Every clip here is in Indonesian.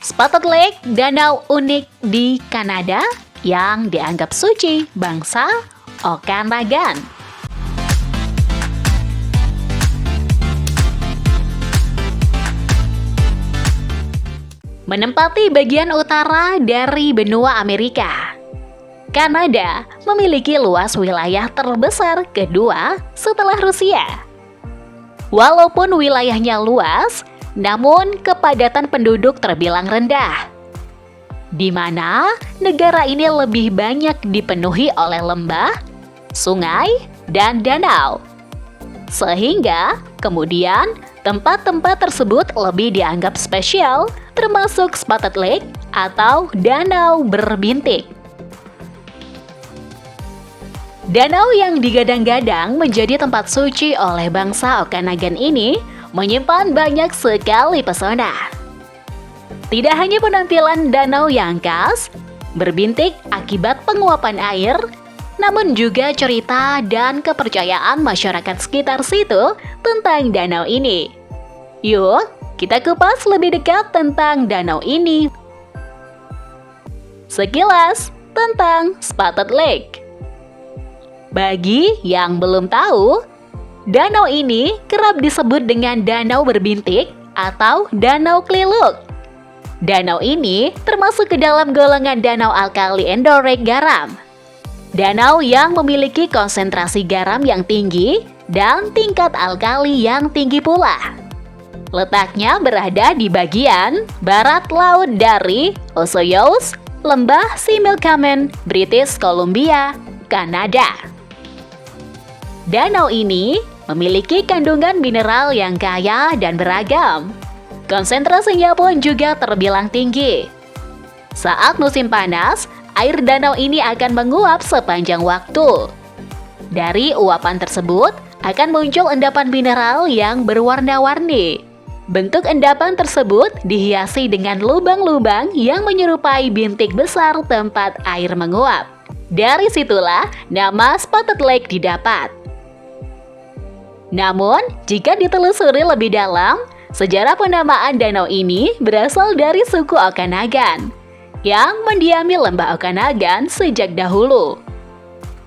Spotted Lake, danau unik di Kanada yang dianggap suci bangsa Okanagan. Menempati bagian utara dari benua Amerika, Kanada memiliki luas wilayah terbesar kedua setelah Rusia. Walaupun wilayahnya luas, namun kepadatan penduduk terbilang rendah, di mana negara ini lebih banyak dipenuhi oleh lembah, sungai, dan danau. Sehingga kemudian tempat-tempat tersebut lebih dianggap spesial, termasuk Spotted Lake atau danau berbintik. Danau yang digadang-gadang menjadi tempat suci oleh bangsa Okanagan ini menyimpan banyak sekali pesona. Tidak hanya penampilan danau yang khas, berbintik akibat penguapan air, namun juga cerita dan kepercayaan masyarakat sekitar situ tentang danau ini. Yuk, kita kupas lebih dekat tentang danau ini. Sekilas tentang Spotted Lake. Bagi yang belum tahu, danau ini kerap disebut dengan danau berbintik atau danau keliluk. Danau ini termasuk ke dalam golongan danau alkali endorek garam. Danau yang memiliki konsentrasi garam yang tinggi dan tingkat alkali yang tinggi pula. Letaknya berada di bagian barat laut dari Osoyoos, Lembah Similkameen, British Columbia, Kanada. Danau ini memiliki kandungan mineral yang kaya dan beragam. Konsentrasinya pun juga terbilang tinggi. Saat musim panas, air danau ini akan menguap sepanjang waktu. Dari uapan tersebut akan muncul endapan mineral yang berwarna-warni. Bentuk endapan tersebut dihiasi dengan lubang-lubang yang menyerupai bintik besar tempat air menguap. Dari situlah nama Spotted Lake didapat. Namun, jika ditelusuri lebih dalam, sejarah penamaan danau ini berasal dari suku Okanagan yang mendiami lembah Okanagan sejak dahulu.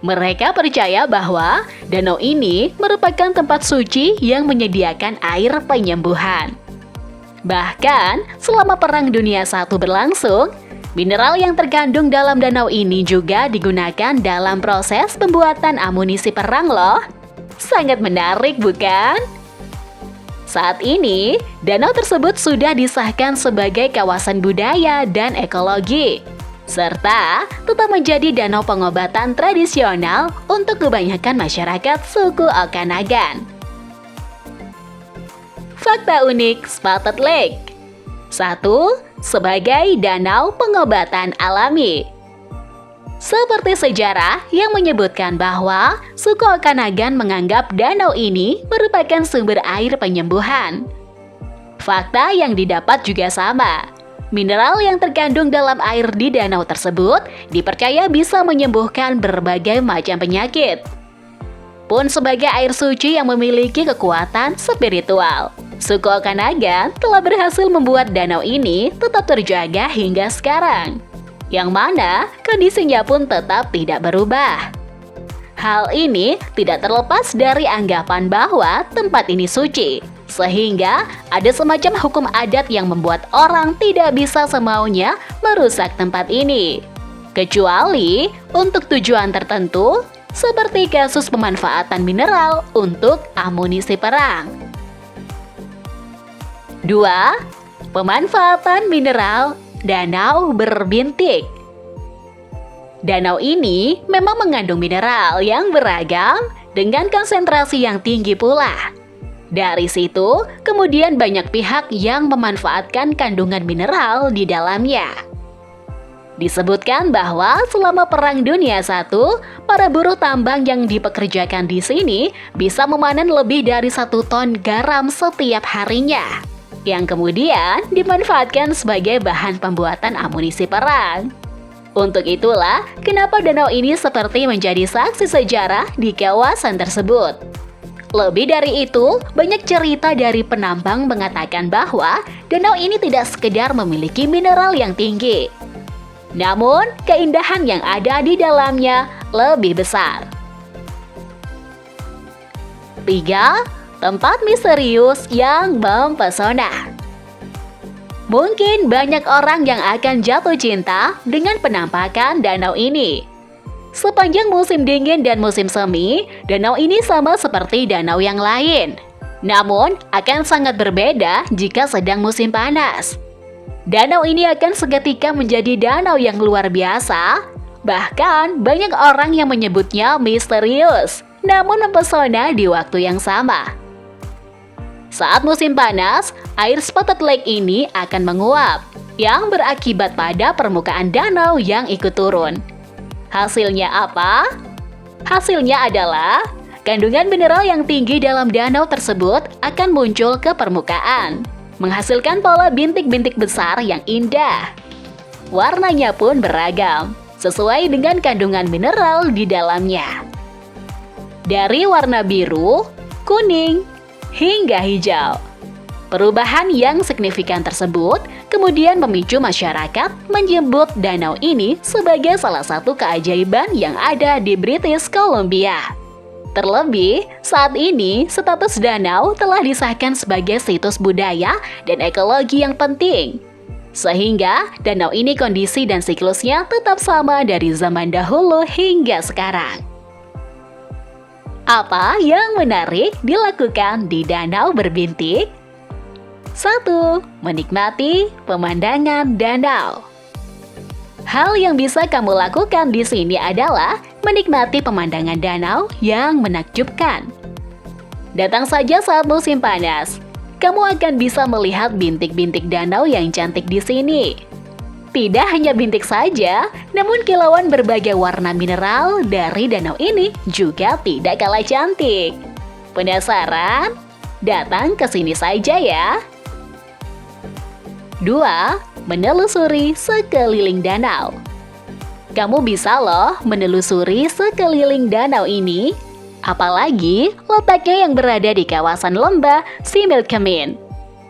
Mereka percaya bahwa danau ini merupakan tempat suci yang menyediakan air penyembuhan. Bahkan, selama Perang Dunia I berlangsung, mineral yang terkandung dalam danau ini juga digunakan dalam proses pembuatan amunisi perang loh. Sangat menarik, bukan? Saat ini, danau tersebut sudah disahkan sebagai kawasan budaya dan ekologi, serta tetap menjadi danau pengobatan tradisional untuk kebanyakan masyarakat suku Okanagan. Fakta unik Spotted Lake. 1. Sebagai danau pengobatan alami. Seperti sejarah yang menyebutkan bahwa suku Okanagan menganggap danau ini merupakan sumber air penyembuhan. Fakta yang didapat juga sama. Mineral yang terkandung dalam air di danau tersebut dipercaya bisa menyembuhkan berbagai macam penyakit. Pun sebagai air suci yang memiliki kekuatan spiritual, suku Okanagan telah berhasil membuat danau ini tetap terjaga hingga sekarang, yang mana kondisinya pun tetap tidak berubah. Hal ini tidak terlepas dari anggapan bahwa tempat ini suci, sehingga ada semacam hukum adat yang membuat orang tidak bisa semaunya merusak tempat ini, kecuali untuk tujuan tertentu, seperti kasus pemanfaatan mineral untuk amunisi perang. 2. Pemanfaatan mineral danau berbintik. Danau ini memang mengandung mineral yang beragam dengan konsentrasi yang tinggi pula. Dari situ, kemudian banyak pihak yang memanfaatkan kandungan mineral di dalamnya. Disebutkan bahwa selama Perang Dunia I, para buruh tambang yang dipekerjakan di sini bisa memanen lebih dari 1 ton garam setiap harinya, yang kemudian dimanfaatkan sebagai bahan pembuatan amunisi perang. Untuk itulah, kenapa danau ini seperti menjadi saksi sejarah di kawasan tersebut. Lebih dari itu, banyak cerita dari penambang mengatakan bahwa danau ini tidak sekedar memiliki mineral yang tinggi, namun keindahan yang ada di dalamnya lebih besar. 3. Tempat misterius yang mempesona. Mungkin banyak orang yang akan jatuh cinta dengan penampakan danau ini. Sepanjang musim dingin dan musim semi, danau ini sama seperti danau yang lain. Namun, akan sangat berbeda jika sedang musim panas. Danau ini akan seketika menjadi danau yang luar biasa. Bahkan, banyak orang yang menyebutnya misterius, namun mempesona di waktu yang sama. Saat musim panas, air Spotted Lake ini akan menguap, yang berakibat pada permukaan danau yang ikut turun. Hasilnya apa? Hasilnya adalah kandungan mineral yang tinggi dalam danau tersebut akan muncul ke permukaan, menghasilkan pola bintik-bintik besar yang indah. Warnanya pun beragam, sesuai dengan kandungan mineral di dalamnya. Dari warna biru, kuning, hingga hijau. Perubahan yang signifikan tersebut kemudian memicu masyarakat menyebut danau ini sebagai salah satu keajaiban yang ada di British Columbia. Terlebih, saat ini status danau telah disahkan sebagai situs budaya dan ekologi yang penting. Sehingga danau ini kondisi dan siklusnya tetap sama dari zaman dahulu hingga sekarang. Apa yang menarik dilakukan di danau berbintik? 1. Menikmati pemandangan danau. Hal yang bisa kamu lakukan di sini adalah menikmati pemandangan danau yang menakjubkan. Datang saja saat musim panas, kamu akan bisa melihat bintik-bintik danau yang cantik di sini. Tidak hanya bintik saja, namun kilauan berbagai warna mineral dari danau ini juga tidak kalah cantik. Penasaran? Datang ke sini saja ya. 2. Menelusuri sekeliling danau. Kamu bisa loh menelusuri sekeliling danau ini, apalagi letaknya yang berada di kawasan lembah Similkameen.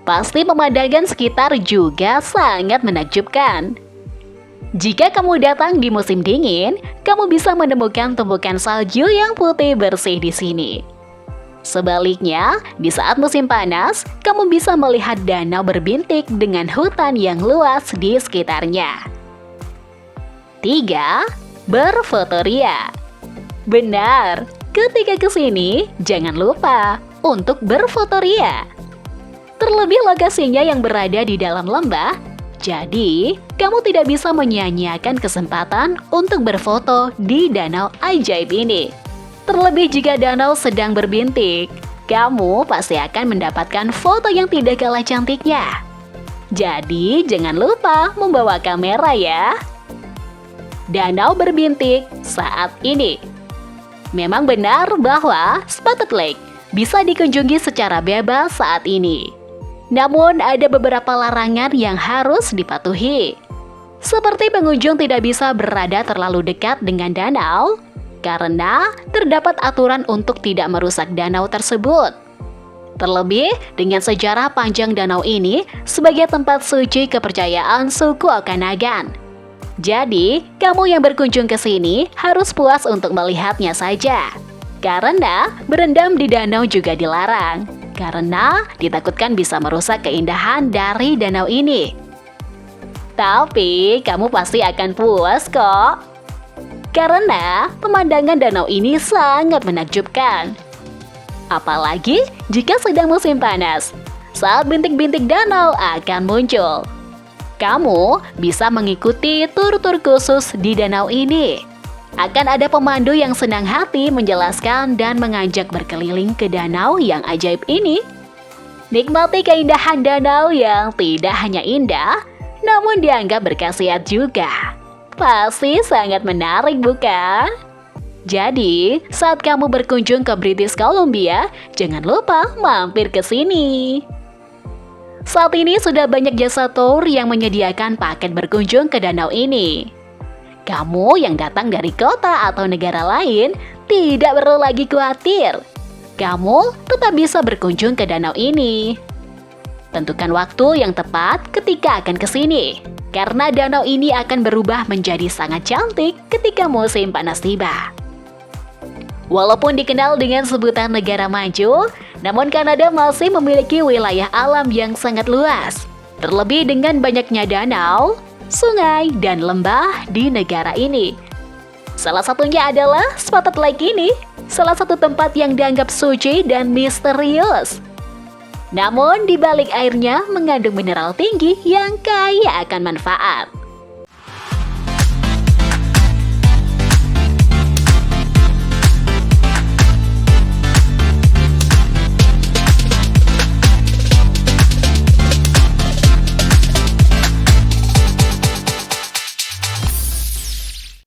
Pasti pemandangan sekitar juga sangat menakjubkan. Jika kamu datang di musim dingin, kamu bisa menemukan tumpukan salju yang putih bersih di sini. Sebaliknya, di saat musim panas, kamu bisa melihat danau berbintik dengan hutan yang luas di sekitarnya. 3. Berfotoria. Benar, ketika kesini, jangan lupa untuk berfotoria. Terlebih lokasinya yang berada di dalam lembah, jadi kamu tidak bisa menyia-nyiakan kesempatan untuk berfoto di danau ajaib ini. Terlebih jika danau sedang berbintik, kamu pasti akan mendapatkan foto yang tidak kalah cantiknya. Jadi jangan lupa membawa kamera ya. Danau berbintik saat ini. Memang benar bahwa Spotted Lake bisa dikunjungi secara bebas saat ini. Namun ada beberapa larangan yang harus dipatuhi. Seperti pengunjung tidak bisa berada terlalu dekat dengan danau, karena terdapat aturan untuk tidak merusak danau tersebut. Terlebih dengan sejarah panjang danau ini sebagai tempat suci kepercayaan suku Okanagan. Jadi, kamu yang berkunjung ke sini harus puas untuk melihatnya saja. Karena berendam di danau juga dilarang, karena ditakutkan bisa merusak keindahan dari danau ini. Tapi, kamu pasti akan puas kok. Karena pemandangan danau ini sangat menakjubkan. Apalagi jika sedang musim panas, saat bintik-bintik danau akan muncul. Kamu bisa mengikuti tur-tur khusus di danau ini. Akan ada pemandu yang senang hati menjelaskan dan mengajak berkeliling ke danau yang ajaib ini. Nikmati keindahan danau yang tidak hanya indah, namun dianggap berkhasiat juga. Pasti sangat menarik bukan? Jadi, saat kamu berkunjung ke British Columbia, jangan lupa mampir ke sini. Saat ini sudah banyak jasa tour yang menyediakan paket berkunjung ke danau ini. Kamu yang datang dari kota atau negara lain tidak perlu lagi khawatir. kamu tetap bisa berkunjung ke danau ini. Tentukan waktu yang tepat ketika akan ke sini, karena danau ini akan berubah menjadi sangat cantik ketika musim panas tiba. Walaupun dikenal dengan sebutan negara maju, namun Kanada masih memiliki wilayah alam yang sangat luas. Terlebih dengan banyaknya danau, sungai, dan lembah di negara ini. Salah satunya adalah Spotted Lake ini, salah satu tempat yang dianggap suci dan misterius. Namun di balik airnya mengandung mineral tinggi yang kaya akan manfaat.